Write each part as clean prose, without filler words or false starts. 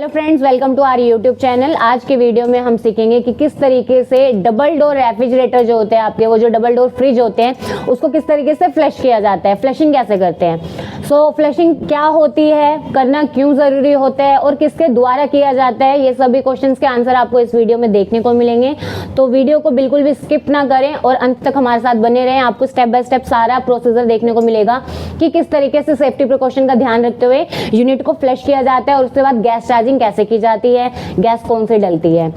Hello friends, welcome to our YouTube channel. आज के video में हम सीखेंगे कि किस तरीके से डबल डोर रेफ्रिजरेटर जो होते हैं आपके, वो जो डबल डोर फ्रिज होते हैं, उसको किस तरीके से फ्लश किया जाता है, फ्लशिंग कैसे करते हैं। सो फ्लशिंग क्या होती है, करना क्यों ज़रूरी होता है और किसके द्वारा किया जाता है, ये सभी क्वेश्चंस के आंसर आपको इस वीडियो में देखने को मिलेंगे। तो वीडियो को बिल्कुल भी स्किप ना करें और अंत तक हमारे साथ बने रहें। आपको स्टेप बाय स्टेप सारा प्रोसीजर देखने को मिलेगा कि किस तरीके से सेफ्टी प्रिकॉशन का ध्यान रखते हुए यूनिट को फ्लश किया जाता है और उसके बाद गैस चार्जिंग कैसे की जाती है, गैस कौन से डलती है।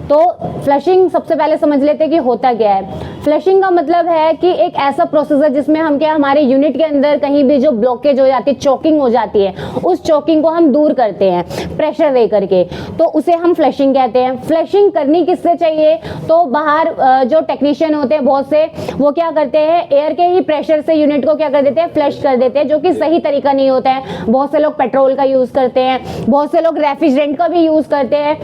तो फ्लशिंग सबसे पहले समझ लेते हैं कि होता क्या है। फ्लशिंग का मतलब है कि एक ऐसा प्रोसीजर जिसमें हम क्या, हमारे यूनिट के अंदर कहीं भी जो ब्लॉकेज हो जाती है, चोकिंग हो जाती है, उस चोकिंग को हम दूर करते हैं प्रेशर दे करके, तो उसे हम फ्लशिंग कहते हैं। फ्लशिंग करनी किससे चाहिए, तो बाहर जो टेक्नीशियन होते हैं बहुत से, वो क्या करते हैं, एयर के ही प्रेशर से यूनिट को क्या कर देते हैं, फ्लश कर देते हैं, जो कि सही तरीका नहीं होता है। बहुत से लोग पेट्रोल का यूज करते हैं, बहुत से लोग रेफ्रिजरेंट का भी यूज करते हैं,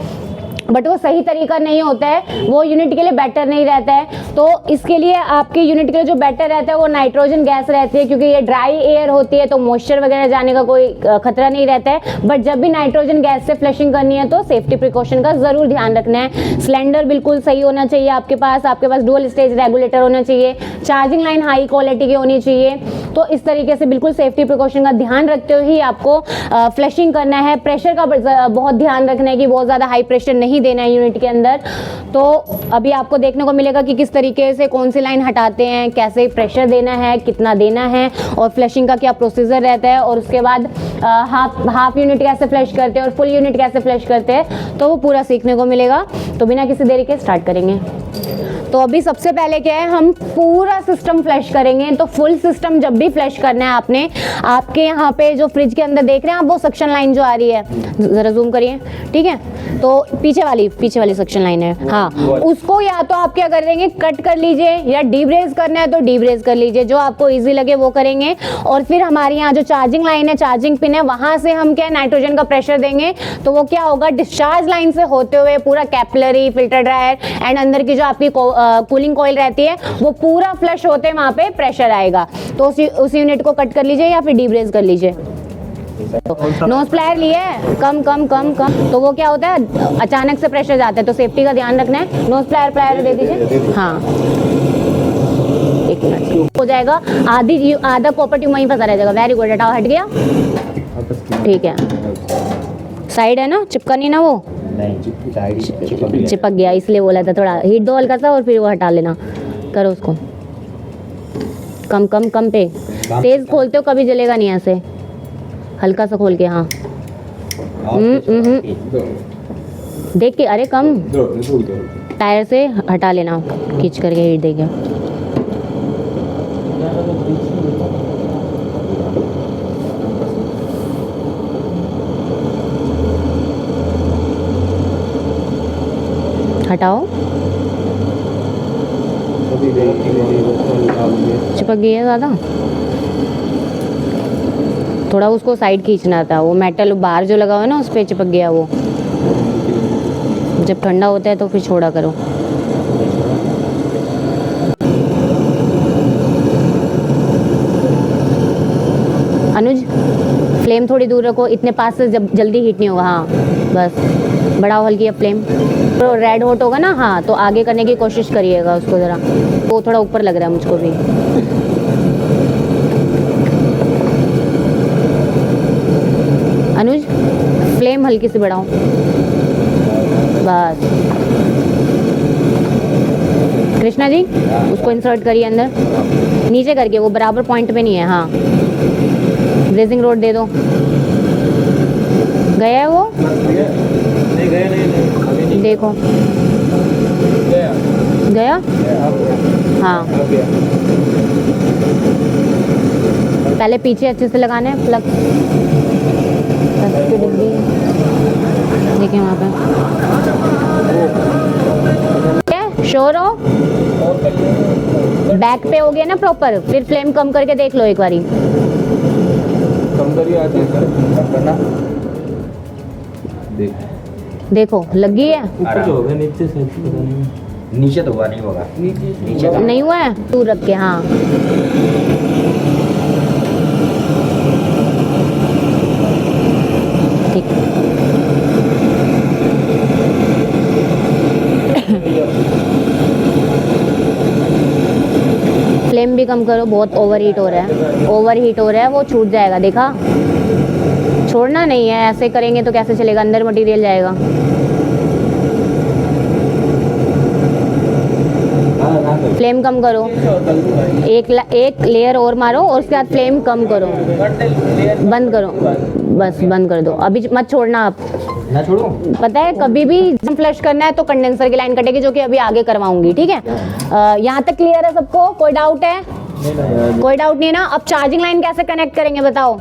बट वो सही तरीका नहीं होता है, वो यूनिट के लिए बेटर नहीं रहता है। तो इसके लिए आपके यूनिट के लिए जो बेटर रहता है वो नाइट्रोजन गैस रहती है, क्योंकि ये ड्राई एयर होती है तो मॉइस्चर वगैरह जाने का कोई खतरा नहीं रहता है। बट जब भी नाइट्रोजन गैस से फ्लशिंग करनी है तो सेफ्टी प्रिकॉशन का जरूर ध्यान रखना है। सिलेंडर बिल्कुल सही होना चाहिए आपके पास डुअल स्टेज रेगुलेटर होना चाहिए, चार्जिंग लाइन हाई क्वालिटी की होनी चाहिए। तो इस तरीके से बिल्कुल सेफ्टी प्रिकॉशन का ध्यान रखते हुए ही आपको फ्लशिंग करना है। प्रेशर का बहुत ध्यान रखना है कि बहुत ज़्यादा हाई प्रेशर नहीं देना है यूनिट के अंदर। तो अभी आपको देखने को मिलेगा कि किस तरीके से कौन सी लाइन हटाते हैं, कैसे प्रेशर देना है, कितना देना है और फ्लशिंग का क्या प्रोसीजर रहता है, और उसके बाद हाफ यूनिट कैसे फ्लश करते हैं और फुल यूनिट कैसे फ्लश करते हैं, तो वो पूरा सीखने को मिलेगा। तो बिना किसी देरी के स्टार्ट करेंगे। तो अभी सबसे पहले क्या है, हम पूरा सिस्टम फ्लश करेंगे। तो फुल सिस्टम जब भी फ्लश करना है आपने, आपके यहाँ पे जो फ्रिज के अंदर देख रहे हैं आप, वो सक्शन लाइन जो आ रही है, जरा जूम करिए, ठीक है, तो पीछे वाली सक्शन लाइन है, हाँ, उसको या तो आप क्या कर देंगे, कट कर लीजिए, या डीब्रेज करना है तो डीब्रेज कर लीजिए, जो आपको ईजी लगे वो करेंगे। और फिर हमारे यहाँ जो चार्जिंग लाइन है, चार्जिंग पिन है, वहां से हम क्या नाइट्रोजन का प्रेशर देंगे, तो वो क्या होगा, डिस्चार्ज लाइन से होते हुए पूरा कैपिलरी, फिल्टर ड्रायर एंड अंदर की जो आपकी कूलिंग कॉइल रहती है, वो पूरा फ्लश होते वहां पे प्रेशर आएगा। तो उस यूनिट को कट कर लीजिए या फिर डीब्रेज कर लीजिए। नोज प्लायर लिए कम कम कम कम, तो वो क्या होता है, अचानक से प्रेशर जाता है, तो सेफ्टी का ध्यान रखना है। नोज प्लायर दे दीजिए, हाँ, एक मिनट हो जाएगा। आधा कॉपर ट्यूब वहीं फंसा रह जाएगा। वेरी गुड, हटाओ, हट गया, ठीक है। साइड है ना, चिपका नहीं ना, वो चिपक गया, इसलिए बोला था थोड़ा हीट दो हल्का सा और फिर वो हटा लेना। करो उसको कम कम कम पे, तेज खोलते हो कभी जलेगा नहीं, ऐसे हल्का सा खोल के, हाँ, देख के, अरे कम, टायर से हटा लेना, खींच करके हीट देगा। हटाओ, चिपक गई है ज़्यादा, थोड़ा उसको साइड खींचना था, वो मेटल बाहर जो लगा हुआ है ना, उस पर चिपक गया वो। जब ठंडा होता है तो फिर छोड़ा करो। अनुज, फ्लेम थोड़ी दूर रखो, इतने पास से जब जल्दी हीट नहीं होगा, हाँ बस, बढ़ाओ हल्की फ्लेम। तो रेड हॉट होगा ना, हाँ, तो आगे करने की कोशिश करिएगा उसको ज़रा, वो थोड़ा ऊपर लग रहा है मुझको भी। अनुज, फ्लेम हल्की सी बढ़ाओ, बस। कृष्णा जी, उसको इंसर्ट करिए अंदर, नीचे करके, वो बराबर पॉइंट पे नहीं है, हाँ, ब्रेजिंग रोड दे दो। गया है वो, नहीं गया, नहीं, देखो गया, हाँ, पहले पीछे अच्छे से लगाना है प्लग, देखिए वहाँ पे श्योर हो, बैक पे हो गया ना प्रॉपर, फिर फ्लेम कम करके देख लो एक बारी, कम करिए, आगे कम करना, देखो लग गई है, ऊपर जो होगा नीचे से, नीचे तो हुआ नहीं होगा, नीचे तो नहीं हुआ है, तू रख के, हाँ, ठीक, कम करो, बहुत ओवर हीट हो रहा है, ओवर हीट हो रहा है, वो छूट जाएगा, देखा? छोड़ना नहीं है, ऐसे करेंगे तो कैसे चलेगा, अंदर मटेरियल जाएगा। फ्लेम कम करो, एक लेयर और मारो और उसके बाद फ्लेम कम करो, बंद करो, बस बंद कर दो, अभी मत छोड़ना आप। ना छोड़ो। पता है कभी भी फ्लश करना है तो कंडेंसर की लाइन कटेगी, जो कि अभी आगे करवाऊंगी, ठीक है? यहाँ तक क्लियर है सबको? कोई डाउट है? कोई डाउट नहीं है ना? अब चार्जिंग लाइन कैसे कनेक्ट करेंगे बताओ?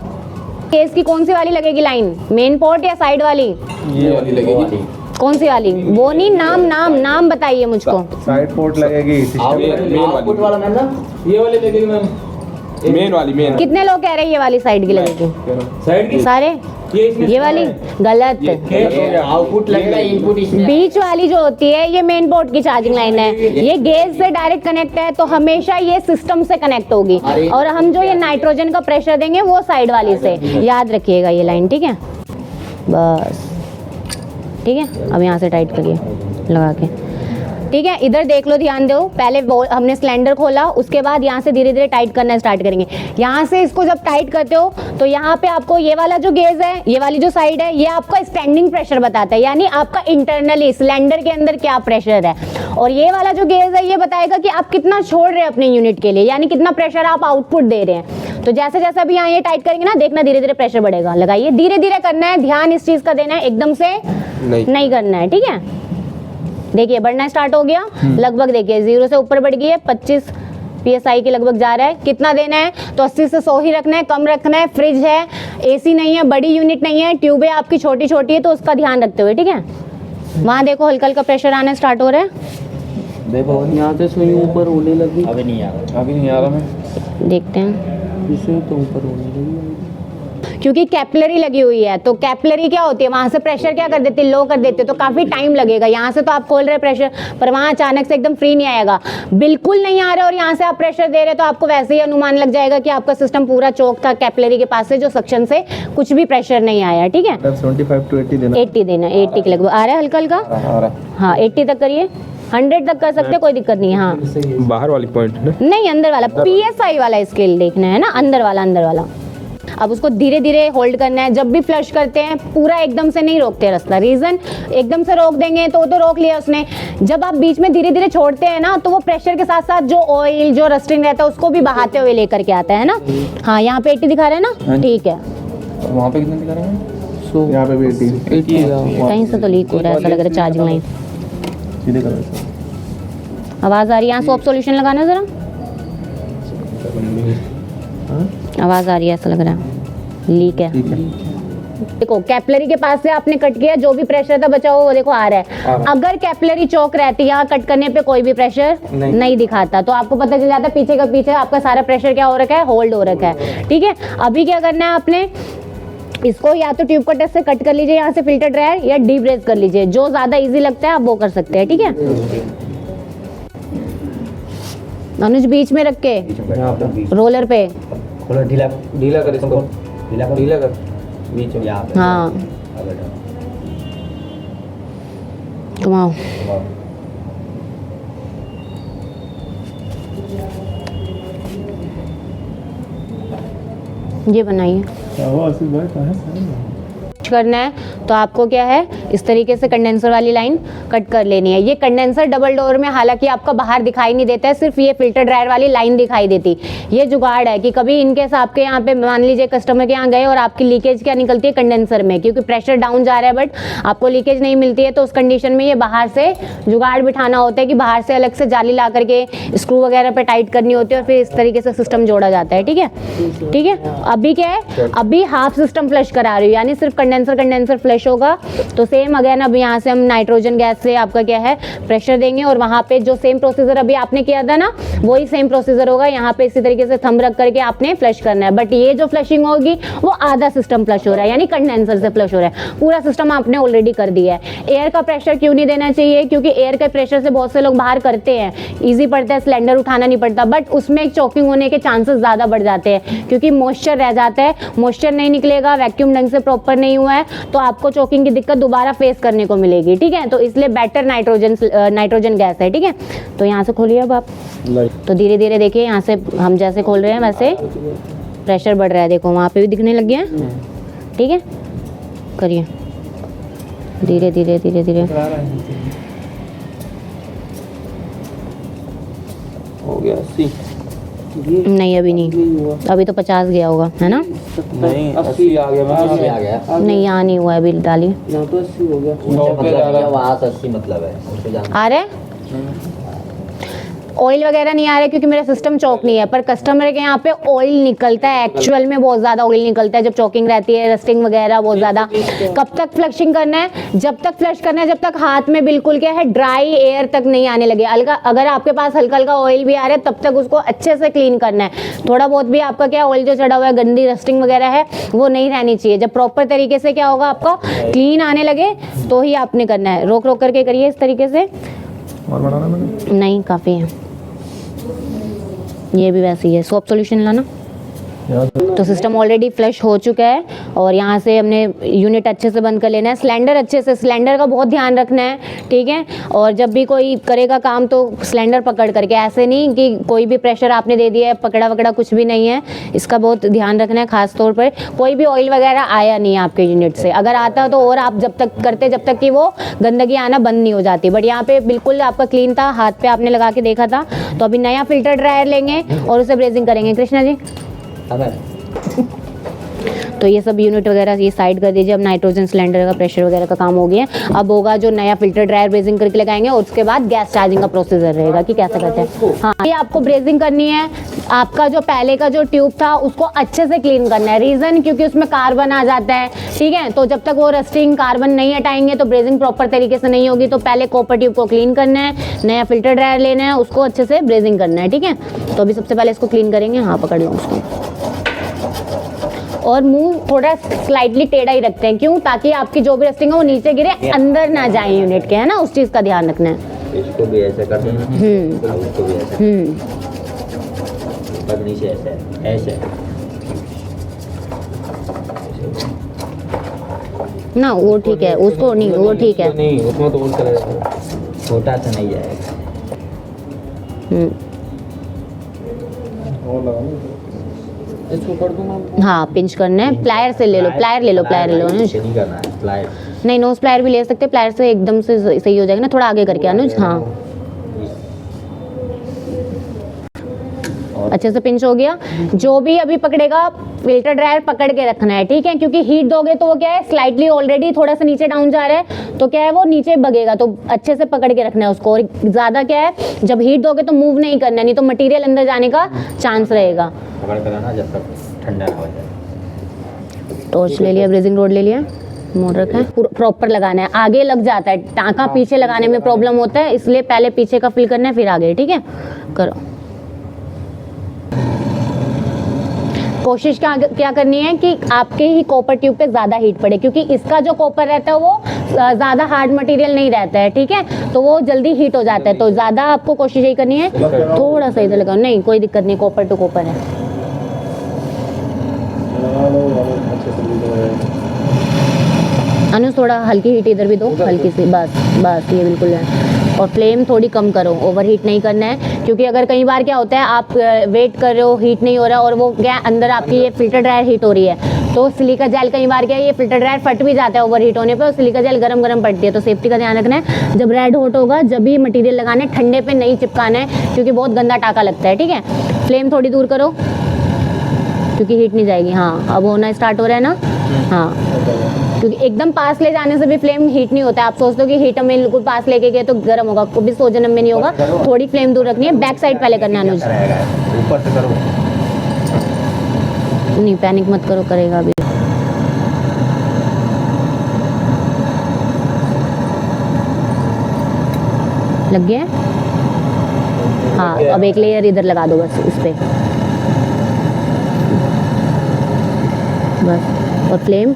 केस की कौन सी वाली लगेगी लाइन, मेन पोर्ट या साइड वाली? ये वाली लगेगी। कौन सी वाली? वो नहीं, नाम बताइए मुझको। साइड पोर्ट लगेगी, आउटपुट वाला मैम ना, ये वाली लगेगी मैम, मेन वाली, मेन। कितने लोग कह रहे हैं ये वाली साइड की लगेगी? साइड की सारे? ये वाली गलत। आउटपुट लगेगा, इनपुट इसमें। बीच वाली जो होती है ये मेन पोर्ट की चार्जिंग लाइन है, ये गेज से डायरेक्ट कनेक्ट है, तो हमेशा ये सिस्टम से कनेक्ट होगी, और हम जो ये नाइट्रोजन का प्रेशर देंगे वो साइड वाली से, याद रखिएगा ये लाइन, ठीक है? बस ठीक है, अब यहाँ से टाइट करिए लगा के, ठीक है? इधर देख लो, ध्यान दो, पहले हमने सिलेंडर खोला, उसके बाद यहाँ से धीरे धीरे टाइट करना स्टार्ट करेंगे। यहाँ से इसको जब टाइट करते हो तो यहाँ पे आपको ये वाला जो गेज है, ये वाली जो साइड है, ये आपका स्टैंडिंग प्रेशर बताता है, यानी आपका इंटरनली सिलेंडर के अंदर क्या प्रेशर है, और ये वाला जो गेज है ये बताएगा कि आप कितना छोड़ रहे हैं अपने यूनिट के लिए, यानी कितना प्रेशर आप आउटपुट दे रहे हैं। तो जैसे जैसे अभी यहाँ ये टाइट करेंगे ना, देखना धीरे धीरे प्रेशर बढ़ेगा, लगाइए, धीरे धीरे करना है, ध्यान इस चीज का देना है, एकदम से नहीं करना है, ठीक है? देखिए बढ़ना स्टार्ट हो गया, लगभग देखिए 0 से ऊपर बढ़ गई है, 25 PSI के लगभग जा रहा है। कितना देना है? तो 80 से 100 ही रखना है, कम रखना है। फ्रिज है, AC नहीं है, बड़ी यूनिट नहीं है, ट्यूबें आपकी छोटी छोटी है, तो उसका ध्यान रखते हुए, ठीक है? वहाँ देखो हल्का हल्का प्रेशर आना स्टार्ट हो रहा है, देखो यहाँ से सुई ऊपर होने लगी, अभी नहीं आ रहा, अभी नहीं आ रहा, मैं देखते हैं, इसे तो ऊपर होने लगी, क्योंकि कैपिलरी लगी हुई है, तो कैपिलरी क्या होती है, वहां से प्रेशर क्या कर देती है, लो कर देती है, तो काफी टाइम लगेगा। यहाँ से तो आप खोल रहे प्रेशर, पर वहां अचानक से एकदम फ्री नहीं आएगा, बिल्कुल नहीं आ रहा, और यहाँ से आप प्रेशर दे रहे तो आपको वैसे ही अनुमान लग जाएगा कि आपका सिस्टम पूरा चौक था कैपिलरी के पास से, जो सक्शन से कुछ भी प्रेशर नहीं आया, ठीक है? 75 to 80 देना, 80 देना, 80 के लगभग आ रहा है, हल्का हल्का, हाँ 80 तक करिए, 100 तक कर सकते, कोई दिक्कत नहीं है। हाँ बाहर वाली पॉइंट ना, नहीं, अंदर वाला PSI वाला स्केल देखना है ना, अंदर वाला। अब उसको धीरे धीरे होल्ड करना है, जब भी फ्लश करते हैं पूरा एकदम से नहीं रोकते रास्ता, रीजन एकदम से रोक देंगे तो रोक लिया उसने, जब आप बीच में धीरे धीरे छोड़ते हैं ना, तो वो प्रेशर के साथ साथ जो ऑयल जो रस्टिंग रहता है उसको भी बहाते हुए लेकर के आता है ना। हाँ यहाँ पे 80 दिखा रहे हैं ना, ठीक है? वहाँ पे कितना दिखा रहा है? सो यहाँ पे भी 80 कहीं से तो लीक हो रहा है, ऐसा लग रहा है चार्जिंग लाइन। सीधे करो, आवाज आ रही है, यहाँ सोप सॉल्यूशन लगाना जरा, आवाज आ रही है, ऐसा लग रहा है लीक है। देखो कैपिलरी के पास से आपने कट किया, जो भी प्रेशर था बचा हुआ वो देखो आ रहा है। अगर कैपिलरी चौक रहती, यहाँ कट करने पे कोई भी प्रेशर नहीं दिखाता, तो आपको पता चल जाता पीछे का पीछे आपका सारा प्रेशर क्या हो रखा है, होल्ड हो रखा है, ठीक है? अभी क्या करना है आपने, इसको या तो ट्यूब कटर से कट कर लीजिए यहाँ से फिल्टर ड्रायर, या डीब्रेज कर लीजिए, जो ज्यादा इजी लगता है आप वो कर सकते हैं, ठीक है? अनुज बीच में रख के रोलर पे थोड़ा ढीला ढीला कर इसको, ढीला कर बीच में, यहाँ पे। हाँ घुमाओ, ये बनाइए। करना है तो आपको क्या है, इस तरीके से कंडेंसर वाली लाइन कट कर लेनी है। ये कंडेंसर डबल डोर में हालांकि आपका बाहर दिखाई नहीं देता है, सिर्फ ये फिल्टर ड्रायर वाली लाइन दिखाई देती। ये जुगाड़ है कि कभी इनकेस आपके यहाँ पे मान लीजिए कस्टमर के यहाँ गए और आपकी लीकेज क्या निकलती है कंडेंसर में, क्योंकि प्रेशर डाउन जा रहा है बट आपको लीकेज नहीं मिलती है, तो उस कंडीशन में ये बाहर से जुगाड़ बिठाना होता है कि बाहर से अलग से जाली ला करके स्क्रू वगैरह पे टाइट करनी होती है और फिर इस तरीके से सिस्टम जोड़ा जाता है। ठीक है, ठीक है। अभी क्या है, अभी हाफ सिस्टम फ्लश करा रही हूँ, यानी सिर्फ कंडेंसर फ्लश होगा। तो सेम अगेन अब यहाँ से हम नाइट्रोजन गैस से आपका क्या है प्रेशर देंगे और वहाँ पे जो सेम प्रोसीजर अभी आपने किया था ना, वही सेम प्रोसीजर होगा। यहाँ पे इसी तरीके से थंब रख करके आपने फ्लश करना है, बट ये जो फ्लशिंग होगी वो आधा सिस्टम फ्लश हो रहा है, यानी कंडेंसर से फ्लश हो रहा है। पूरा सिस्टम आपने ऑलरेडी कर दिया है। एयर का प्रेशर क्यों नहीं देना चाहिए, क्योंकि एयर के प्रेशर से बहुत से लोग बाहर करते हैं, ईजी पड़ता है, सिलेंडर उठाना नहीं पड़ता, बट उसमें एक चोकिंग होने के चांसेस ज्यादा बढ़ जाते हैं, क्योंकि मॉइस्चर रह जाता है, मॉइस्चर नहीं निकलेगा, वैक्यूम ढंग से प्रॉपर नहीं हुआ है तो आपको चोकिंग की दिक्कत दोबारा फेस करने को मिलेगी, ठीक है। तो इसलिए बेटर नाइट्रोजन गैस है, ठीक है। तो यहाँ से खोलिए अब आप, तो धीरे धीरे देखिए, यहाँ से हम जैसे खोल रहे हैं वैसे प्रेशर बढ़ रहा है, देखो वहाँ पे भी दिखने लग गया है, ठीक है। करिए धीरे धीरे धीरे धीरे। हो गया 80। नहीं अभी नहीं, अभी तो 50 गया होगा, है ना। नहीं 80 आ गया, मैं 80 आ गया। नहीं यहाँ नहीं हुआ है, अभी डालिए। यहाँ तो 80 हो गया। मतलब वहाँ से 80 मतलब है उससे जाना। आ रहा है ऑयल वगैरह नहीं आ रहा है क्योंकि मेरा सिस्टम चौक नहीं है, पर कस्टमर के यहाँ पे ऑयल निकलता है, एक्चुअल में बहुत ज़्यादा ऑयल निकलता है जब चौकिंग रहती है, रस्टिंग वगैरह बहुत ज़्यादा। कब तक फ्लशिंग करना है? जब तक फ्लश करना है जब तक हाथ में बिल्कुल क्या है ड्राई एयर तक नहीं आने लगे। अगर आपके पास हल्का हल्का ऑयल भी आ रहा है तब तक उसको अच्छे से क्लीन करना है। थोड़ा बहुत भी आपका क्या ऑयल जो चढ़ा हुआ है, गंदी रस्टिंग वगैरह है, वो नहीं रहनी चाहिए। जब प्रॉपर तरीके से क्या होगा, आपका क्लीन आने लगे तो ही आपने करना है। रोक रोक करके करिए इस तरीके से। और बढ़ाना मैंने? नहीं काफ़ी है, ये भी वैसे ही है। सोप सॉल्यूशन लाना। तो सिस्टम ऑलरेडी फ्लश हो चुका है और यहाँ से हमने यूनिट अच्छे से बंद कर लेना है। सिलेंडर अच्छे से, सिलेंडर का बहुत ध्यान रखना है, ठीक है। और जब भी कोई करेगा काम तो सिलेंडर पकड़ करके, ऐसे नहीं कि कोई भी प्रेशर आपने दे दिया है, पकड़ा वकड़ा कुछ भी नहीं है। इसका बहुत ध्यान रखना है, खास तौर पर कोई भी ऑयल वगैरह आया नहीं है आपके यूनिट से। अगर आता तो और आप जब तक करते जब तक कि वो गंदगी आना बंद नहीं हो जाती। बट यहाँ पे बिल्कुल आपका क्लीन था, हाथ पे आपने लगा के देखा था। तो अभी नया फिल्टर ड्रायर लेंगे और उसे ब्रेजिंग करेंगे। कृष्णा जी तो ये सब यूनिट वगैरह ये साइड कर दीजिए। अब नाइट्रोजन सिलेंडर का प्रेशर वगैरह का काम हो गया। अब होगा जो नया फिल्टर ड्रायर ब्रेजिंग करके लगाएंगे और उसके बाद गैस चार्जिंग का प्रोसीजर रहेगा कि कैसे करते हैं। हाँ, ये आपको ब्रेजिंग करनी है। आपका जो पहले का जो ट्यूब था उसको अच्छे से क्लीन करना है। रीज़न क्योंकि उसमें कार्बन आ जाता है, ठीक है। तो जब तक वो रस्टिंग कार्बन नहीं हटाएंगे तो ब्रेजिंग प्रॉपर तरीके से नहीं होगी। तो पहले कॉपर ट्यूब को क्लीन करना है, नया फिल्टर ड्रायर लेना है, उसको अच्छे से ब्रेजिंग करना है, ठीक है। तो अभी सबसे पहले इसको क्लीन करेंगे। हाँ पकड़ लो उसको, और मुंह थोड़ा स्लाइटली टेढ़ा ही रखते हैं। क्यों? ताकि आपकी जो भी रस्टिंग है वो नीचे गिरे, अंदर ना जाए यूनिट के, है ना। उस चीज़ का ध्यान रखना है। इसको भी ऐसे कर देना, उसको भी ऐसे, ऊपर नीचे ऐसे ऐसे ना, वो ठीक है, उसको नहीं, वो ठीक है। नहीं उसमें तो और चला जाएगा, छोटा सा नहीं जाएगा। और लगा लो इसको कर दूंगा। हाँ पिंच करना है, प्लायर से ले लो, प्लायर ले लो, प्लायर ले लो अनुज। नहीं करना है प्लायर, नहीं नोज प्लायर भी ले सकते, प्लायर से एकदम से सही हो जाएगा ना। थोड़ा आगे करके अनुज, हाँ अच्छे से पिंच हो गया। जो भी अभी पकड़ेगा फिल्टर ड्रायर पकड़ के रखना है, ठीक है। क्योंकि हीट दोगे तो वो क्या है, स्लाइटली ऑलरेडी थोड़ा सा नीचे डाउन जा रहा है तो क्या है वो नीचे भगेगा। तो अच्छे से पकड़ के रखना है उसको। और ज़्यादा क्या है, जब हीट दोगे तो मूव नहीं करना है, नहीं तो मटेरियल अंदर जाने का चांस रहेगा। पकड़ कर रखना जब तक ठंडा ना हो जाए। टॉर्च ले लिया, ब्रेजिंग रोड ले लिया, मोड़ रखा है। प्रॉपर लगाना है, आगे लग जाता है टाँका, पीछे लगाने में प्रॉब्लम होता है, इसलिए पहले पीछे का फिल करना है फिर आगे, ठीक है। करो कोशिश क्या करनी है कि आपके ही कॉपर ट्यूब पे ज़्यादा हीट पड़े, क्योंकि इसका जो कॉपर रहता है वो ज़्यादा हार्ड मटेरियल नहीं रहता है, ठीक है। तो वो जल्दी हीट हो जाता है। तो ज़्यादा आपको कोशिश यही करनी है, थोड़ा सा इधर लगाओ, नहीं कोई दिक्कत नहीं, कॉपर टू कॉपर है। अनुज थोड़ा हल्की हीट इधर भी दो, हल्की सी, बस बस ये बिल्कुल है। और फ्लेम थोड़ी कम करो, ओवर हीट नहीं करना है। क्योंकि अगर कई बार क्या होता है, आप वेट कर रहे हो, हीट नहीं हो रहा और वो क्या अंदर आपकी ये फिल्टर ड्रायर हीट हो रही है, तो सिलिका जेल कई बार क्या है, ये फिल्टर ड्रायर फट भी जाता है ओवर हीट होने पे, और सिलिका जेल गरम गरम पड़ती है। तो सेफ्टी का ध्यान रखना है। जब रेड हॉट होगा जब भी मटेरियल लगाना है, ठंडे पे नहीं चिपकाना है क्योंकि बहुत गंदा टाका लगता है, ठीक है। फ्लेम थोड़ी दूर करो क्योंकि हीट नहीं जाएगी। हाँ अब होना स्टार्ट हो रहा है ना, हाँ क्योंकि एकदम पास ले जाने से भी फ्लेम हीट नहीं होता है। आप सोचते हो कि हीट में बिल्कुल पास लेके गए तो गर्म होगा, को भी सो जन्म में नहीं होगा। थोड़ी फ्लेम दूर रखनी है। बैक साइड पहले करना है अनुज, ऊपर से करो, नहीं पैनिक मत करो, करेगा अभी। लग गया है? हाँ अब एक लेयर इधर लगा दो बस इस पे, बस। और फ्लेम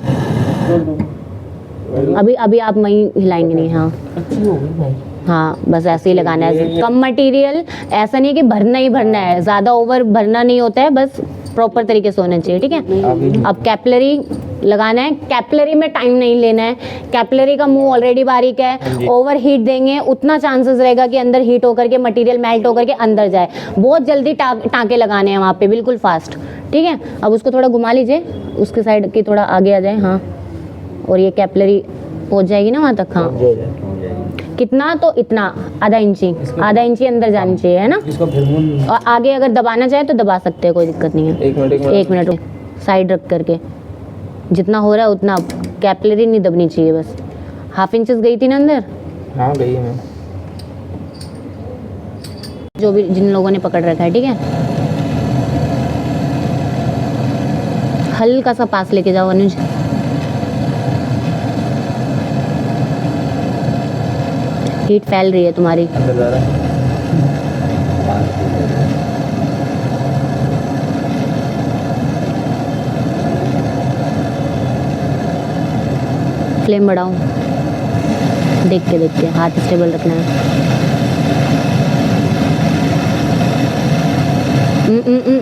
अभी आप वहीं हिलाएंगे नहीं। हाँ हाँ बस ऐसे ही लगाना है। कम मटेरियल, ऐसा नहीं कि भरना ही भरना है, ज़्यादा ओवर भरना नहीं होता है, बस प्रॉपर तरीके से होना चाहिए, ठीक है। अब कैपिलरी लगाना है। कैपिलरी में टाइम नहीं लेना है, कैपिलरी का मुंह ऑलरेडी बारीक है, ओवर हीट देंगे उतना चांसेस रहेगा कि अंदर हीट होकर के मटेरियल मेल्ट होकर के अंदर जाए। बहुत जल्दी टाँके लगाने हैं वहाँ पे, बिल्कुल फास्ट। ठीक है, अब उसको थोड़ा घुमा लीजिए, उसके साइड की थोड़ा आगे आ जाए। हाँ, और ये कैपिलरी पहुँच जाएगी ना वहाँ तक। हाँ, कितना तो इतना, आधा इंची अंदर जानी चाहिए, है ना। इसको फिर और आगे अगर दबाना चाहे तो दबा सकते हैं, कोई दिक्कत नहीं है। एक मिनट साइड रख करके जितना हो रहा है उतना, कैपिलरी नहीं दबनी चाहिए बस। हाफ इंचेस गई थी ना अंदर। हाँ गई है मैम। जो भी जिन लोगों ने पकड़ रखा है, ठीक है, हल्का सा पास लेके जाओ अनुज। हीट फैल रही है तुम्हारी। अंदर जा रहा है। फ्लेम बढ़ाओ, देख के हाथ स्टेबल रखना है।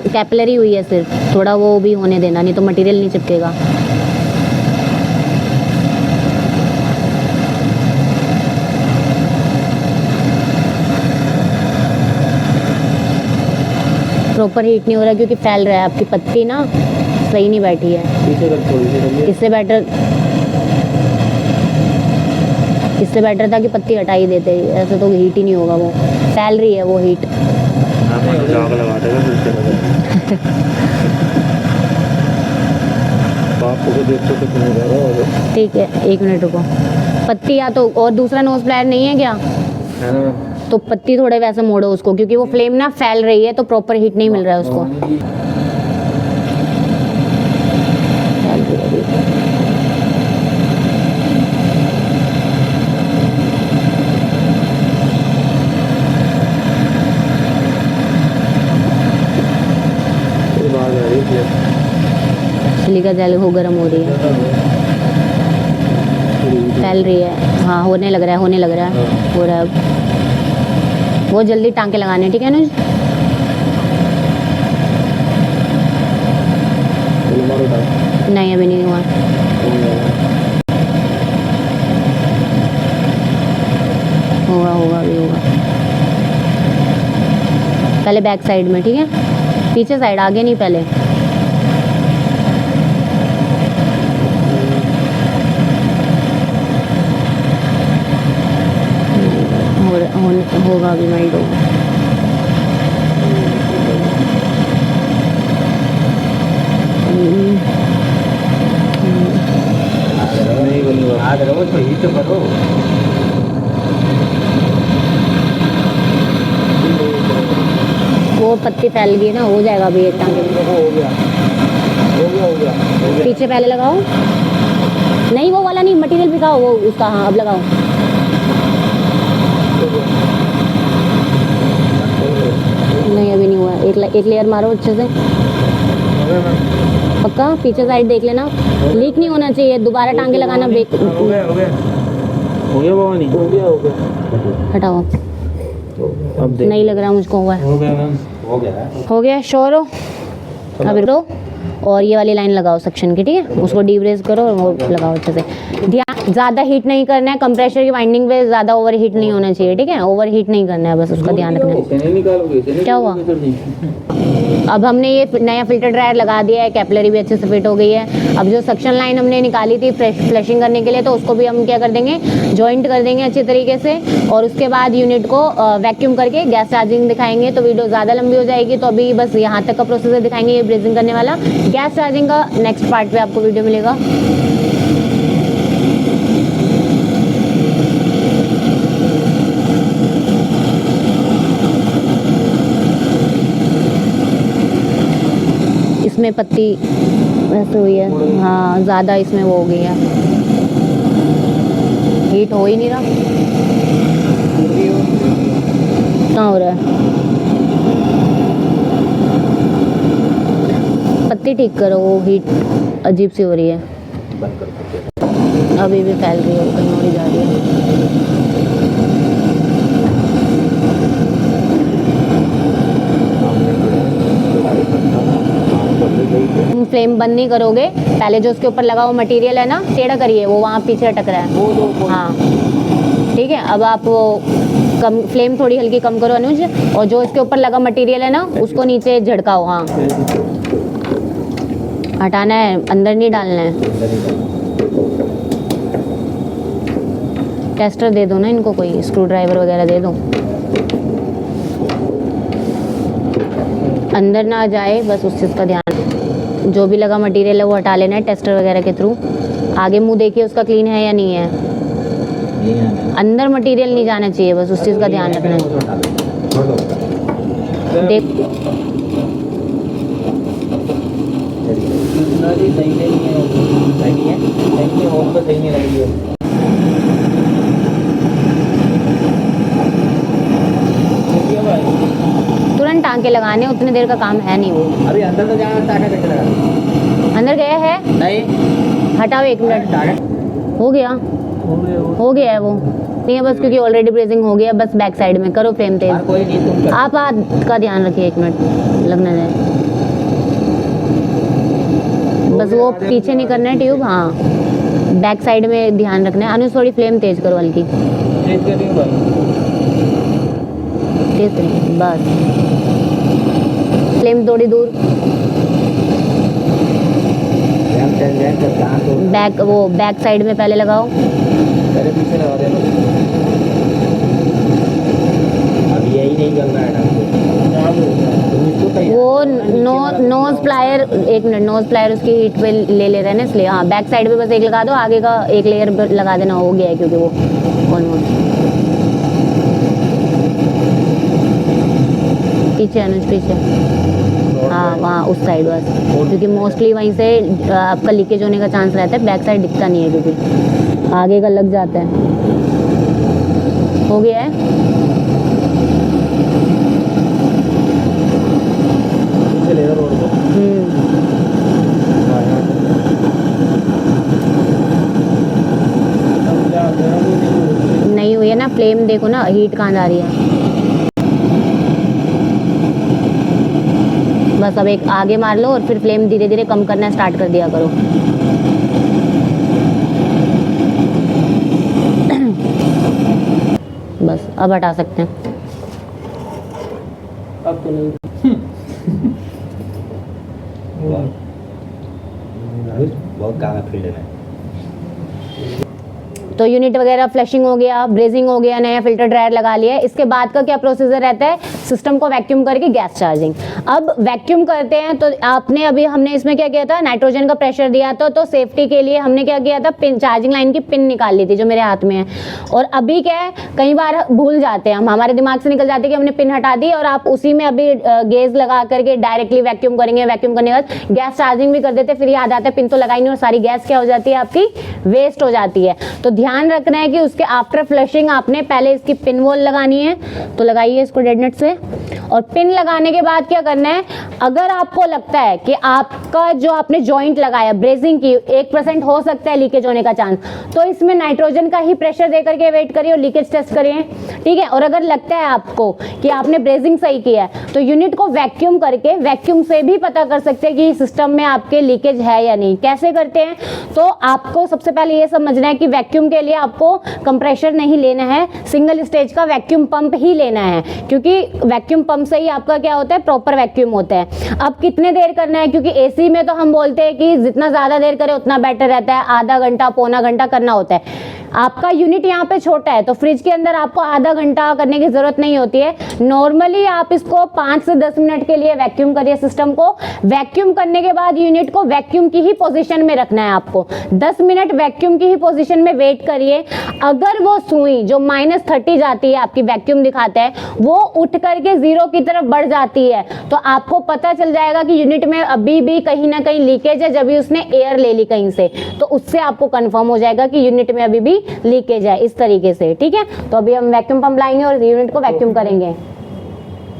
कैपिलरी हुई है सिर्फ, थोड़ा वो भी होने देना, नहीं तो मटेरियल नहीं चिपकेगा। प्रॉपर हीट नहीं हो रहा क्योंकि फैल रहा है, आपकी पत्ती ना सही नहीं बैठी है। पीछे कर, थोड़ी सी करिए। इससे बेटर था कि पत्ती हटा ही देते, ऐसे तो हीट ही नहीं होगा, वो फैल रही है वो हीट। आग लगा देगा फिर से आपको को देखते तो क्यों जा रहा है। ठीक है, एक मिनट रुको। पत्ती या तो और दूसरा नोज प्लायर नहीं है क्या, है ना। तो पत्ती थोड़े वैसे मोड़ो उसको, क्योंकि वो फ्लेम ना फैल रही है तो प्रॉपर हीट नहीं मिल रहा है उसको। फैल रही है अभी। सिलिका जेल हो गर्म हो रही है, फैल रही है। हाँ, होने लग रहा है, हो रहा है अब। वो जल्दी टांके लगाने हैं, ठीक है ना। नहीं अभी नहीं हुआ। होगा अभी होगा। पहले बैक साइड में, ठीक है, पीछे साइड, आगे नहीं, पहले। होगा अभी मेल्ट होगा। नहीं बनी, आग रहो तो हीट करो। वो पत्ती फैल गई ना, हो जाएगा अभी एक टांगे में। हो गया। पीछे पहले लगाओ, नहीं वो वाला नहीं, मटेरियल दिखाओ वो उसका। हाँ, अब लगाओ। नहीं अभी नहीं हुआ, एक लेयर मारो अच्छे से, पक्का। पीछे साइड देख लेना, लीक नहीं होना चाहिए, दोबारा टांगे लगाना। हो गया बाबा, नहीं हो गया। हटाओ, अब देख, नहीं लग रहा मुझको हुआ है। हो गया मैम, हो गया, श्योर हो। अभी रो, और ये वाली लाइन लगाओ सेक्शन की, ठीक है, उसको डीब्रेस करो और वो लगाओ अच्छे से। ध्यान, ज़्यादा हीट नहीं करना है, कंप्रेशर की वाइंडिंग पे ज़्यादा ओवर हीट नहीं होना चाहिए, ठीक है, ओवर हीट नहीं करना है, बस उसका ध्यान रखना है। क्या हुआ? अब हमने ये नया फिल्टर ड्रायर लगा दिया है, कैपिलरी भी अच्छे से फिट हो गई है। अब जो सक्शन लाइन हमने निकाली थी फ्लशिंग करने के लिए, तो उसको भी हम क्या कर देंगे, जॉइंट कर देंगे अच्छे तरीके से, और उसके बाद यूनिट को वैक्यूम करके गैस चार्जिंग दिखाएंगे। तो वीडियो ज़्यादा लंबी हो जाएगी, तो अभी बस यहाँ तक का प्रोसीजर दिखाएंगे, ये ब्रेजिंग करने वाला। गैस चार्जिंग का नेक्स्ट पार्ट पे आपको वीडियो मिलेगा। इसमें पत्ती वैसे हुई है, हाँ ज़्यादा इसमें वो हो गई है, हीट हो ही नहीं रहा। कहाँ हो रहा है? पत्ती ठीक करो, वो हीट अजीब सी हो रही है, अभी भी फैल रही है, वो कहीं और ही जा रही है। से फ्लेम बंद नहीं करोगे, पहले जो उसके ऊपर लगा हुआ मटेरियल है ना, टेढ़ा करिए, वो वहाँ पीछे अटक रहा है। हाँ ठीक है, अब आप वो कम फ्लेम थोड़ी हल्की कम करो अनुज, और जो इसके ऊपर लगा मटेरियल है ना उसको नीचे झड़काओ। हाँ हटाना है, अंदर नहीं डालना है। टेस्टर दे दो ना इनको, कोई स्क्रू ड्राइवर वगैरह दे दो, अंदर ना जाए बस उस चीज़ का ध्यान। जो भी लगा मटेरियल है वो हटा लेना है टेस्टर वगैरह के थ्रू। आगे मुंह देखिए उसका क्लीन है या नहीं है, अंदर मटेरियल नहीं जाना चाहिए, बस उस चीज़ का ध्यान रखना है। देख सही नहीं है, सही है, होम पे सही नहीं लगी है। तुरंत टांके लगाने, उतनी देर का काम है नहीं वो। अभी अंदर तो जाना, टाका कैसे लगा? अंदर गया है, नहीं हटाओ 1 मिनट। हो गया है वो नहीं है बस, क्योंकि ऑलरेडी ब्रेजिंग हो गया। बस बैक साइड में करो फ्लेम तेज। कोई नहीं, तुम कर। आप हाथ का ध्यान रखिए, 1 मिनट लगना जाए, बस वो पीछे नहीं करना है ट्यूब। हाँ बैक साइड में ध्यान रखना है। अनुज थोड़ी फ्लेम तेज करो, हल्की तेज कर रही हूँ भाई। तेज करिए बस, फ्लेम थोड़ी दूर। बैक वो बैक साइड में पहले लगाओ। पहले पीछे लगा देना। अब यही नहीं करना है वो knows plier, 1 minute, knows plier उसकी हीट पे ले रहे हैं ना, इसलिए। हाँ बैक साइड पे बस एक लगा दो, आगे का एक लेयर लगा देना, हो गया है क्योंकि वो ऑलमोस्ट। पीछे अनुज पीछे, हाँ वहाँ उस साइड बस, क्योंकि मोस्टली वहीं से आपका लीकेज होने का चांस रहता है। बैक साइड दिखता नहीं है क्योंकि आगे का लग जाता है। हो गया है, नहीं हुई है ना, फ्लेम देखो ना, हीट कहाँ जा रही है। बस अब एक आगे मार लो और फिर फ्लेम धीरे धीरे कम करना स्टार्ट कर दिया करो। बस अब हटा सकते हैं। अब तो नहीं। बहुत काम है फील्ड में। तो यूनिट वगैरह फ्लशिंग हो गया, ब्रेजिंग हो गया, नया फिल्टर ड्रायर लगा लिया। इसके बाद का क्या प्रोसीजर रहता है, सिस्टम को वैक्यूम करके गैस चार्जिंग। अब वैक्यूम करते हैं तो आपने अभी हमने इसमें क्या किया था, नाइट्रोजन का प्रेशर दिया था, तो सेफ्टी के लिए हमने क्या किया था, पिन, चार्जिंग लाइन की पिन निकाल ली थी जो मेरे हाथ में है। और अभी क्या है, कई बार भूल जाते हैं हम, हमारे दिमाग से निकल जाते हैं कि हमने पिन हटा दी, और आप उसी में अभी गेज लगा करके डायरेक्टली वैक्यूम करेंगे। वैक्यूम करने के बाद गैस चार्जिंग भी कर देते, फिर याद आता है पिन तो लगाई नहीं, और सारी गैस क्या हो जाती है आपकी, वेस्ट हो जाती है। तो ध्यान रखना है कि उसके आफ्टर फ्लशिंग आपने पहले इसकी पिन वॉल लगानी है, तो लगाइए इसको डेड नट से। और पिन लगाने के बाद क्या करना है, अगर आपको लगता है कि आपका जो आपने जॉइंट लगाया ब्रेजिंग की 1% हो सकता है लीकेज होने का चांस, तो इसमें नाइट्रोजन का ही प्रेशर दे करके वेट करिए और लीकेज टेस्ट करिए, ठीक है। और अगर लगता है आपको कि आपने ब्रेजिंग सही किया है, तो यूनिट को वैक्यूम करके, वैक्यूम से भी पता कर सकते हैं कि सिस्टम में आपके लीकेज है या नहीं। कैसे करते हैं, तो आपको सबसे पहले ये समझना है कि वैक्यूम के लिए आपको कंप्रेशर नहीं लेना है, सिंगल स्टेज का वैक्यूम पंप ही लेना है, क्योंकि वैक्यूम पंप से ही आपका क्या होता है, प्रॉपर वैक्यूम होता है। अब कितने देर करना है, क्योंकि एसी में तो हम बोलते हैं कि जितना ज्यादा देर करे उतना बेटर रहता है, आधा घंटा पौना घंटा करना होता है। आपका यूनिट यहाँ पे छोटा है, तो फ्रिज के अंदर आपको आधा घंटा करने की जरूरत नहीं होती है। नॉर्मली आप इसको 5 से 10 मिनट के लिए वैक्यूम करिए सिस्टम को। वैक्यूम करने के बाद यूनिट को वैक्यूम की ही पोजीशन में रखना है आपको। 10 मिनट वैक्यूम की ही पोजीशन में वेट करिए। अगर वो सुई जो -30 जाती है, आपकी वैक्यूम दिखाता है, वो उठ करके 0 की तरफ बढ़ जाती है, तो आपको पता चल जाएगा कि यूनिट में अभी भी कहीं ना कहीं लीकेज है। जब भी उसने एयर ले ली कहीं से, तो उससे आपको कंफर्म हो जाएगा कि यूनिट में अभी भी लीकेज है, इस तरीके से, ठीक है। तो अभी हम वैक्यूम पंप लाएंगे और यूनिट को वैक्यूम करेंगे।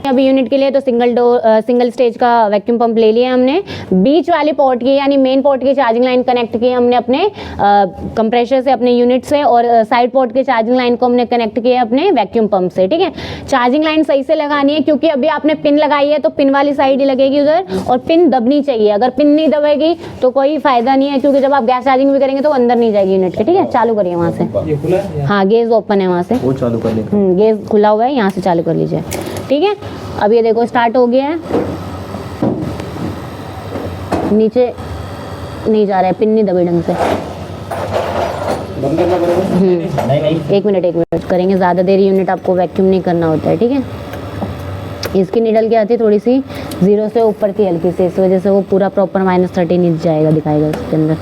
अभी यूनिट के लिए तो सिंगल स्टेज का वैक्यूम पंप ले लिया हमने। बीच वाले पोर्ट की यानी मेन पोर्ट की चार्जिंग लाइन कनेक्ट की हमने अपने कंप्रेसर से, अपने यूनिट से, और साइड पोर्ट के चार्जिंग लाइन को हमने कनेक्ट किया अपने वैक्यूम पंप से। ठीक है, चार्जिंग लाइन सही से लगानी है क्योंकि अभी आपने पिन लगाई है तो पिन वाली साइड ही लगेगी उधर, और पिन दबनी चाहिए। अगर पिन नहीं दबेगी तो कोई फायदा नहीं है, क्योंकि जब आप गैस चार्जिंग भी करेंगे तो अंदर नहीं जाएगी यूनिट के। ठीक है, चालू करिए वहाँ से। ये खुला है? हाँ, गेज ओपन है वहाँ से, वो चालू करने का। गेज खुला हुआ है, यहाँ से चालू कर लीजिए। ठीक है, अब ये देखो स्टार्ट हो गया है। नीचे नहीं जा रहा है, पिन नहीं दबे ढंग से। बंद करना पड़ेगा? नहीं एक मिनट करेंगे, ज़्यादा देर यूनिट आपको वैक्यूम नहीं करना होता है। ठीक है, इसकी निडल क्या आती है, थोड़ी सी 0 से ऊपर की हल्की से, इस वजह से वो पूरा प्रॉपर -30 नहीं जाएगा, दिखाएगा इसके अंदर।